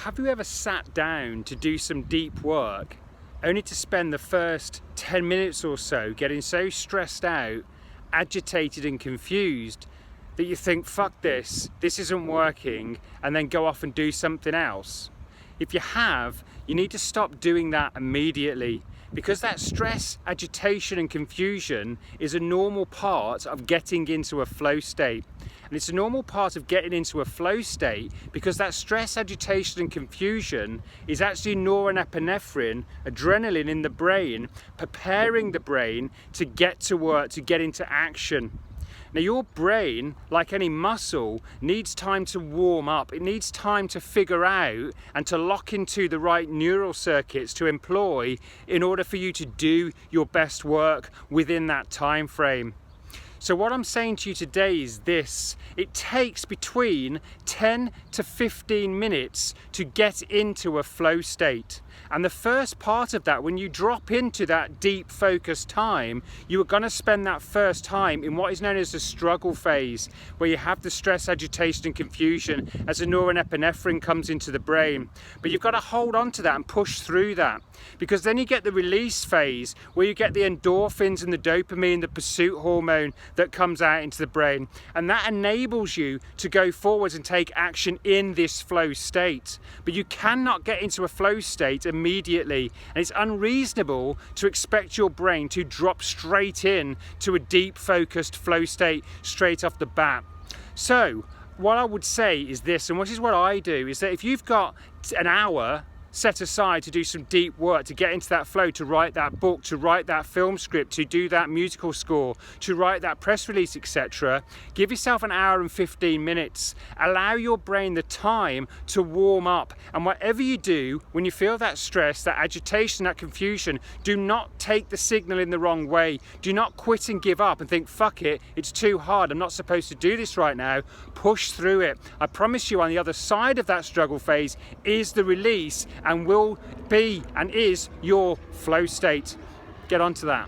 Have you ever sat down to do some deep work only to spend the first 10 minutes or so getting so stressed out, agitated and confused that you think, fuck this isn't working, and then go off and do something else? If you have, you need to stop doing that immediately, because that stress, agitation and confusion is a normal part of getting into a flow state. And it's a normal part of getting into a flow state because that stress, agitation and confusion is actually norepinephrine, adrenaline in the brain, preparing the brain to get to work, to get into action. Now your brain, like any muscle, needs time to warm up. It needs time to figure out and to lock into the right neural circuits to employ in order for you to do your best work within that time frame. So what I'm saying to you today is this: it takes between 10 to 15 minutes to get into a flow state. And the first part of that, when you drop into that deep focused time, you are going to spend that first time in what is known as the struggle phase, where you have the stress, agitation and confusion as the norepinephrine comes into the brain. But you've got to hold on to that and push through that, because then you get the release phase, where you get the endorphins and the dopamine, the pursuit hormone that comes out into the brain, and that enables you to go forwards and take action in this flow state. But you cannot get into a flow state immediately, and it's unreasonable to expect your brain to drop straight in to a deep focused flow state straight off the bat. So what I would say is this, and which is what I do, is that if you've got an hour set aside to do some deep work, to get into that flow, to write that book, to write that film script, to do that musical score, to write that press release, etc., give yourself an hour and 15 minutes. Allow your brain the time to warm up. And whatever you do, when you feel that stress, that agitation, that confusion, do not take the signal in the wrong way. Do not quit and give up and think, fuck it, it's too hard, I'm not supposed to do this right now. Push through it. I promise you, on the other side of that struggle phase is the release, and will be and is your flow state. Get onto that.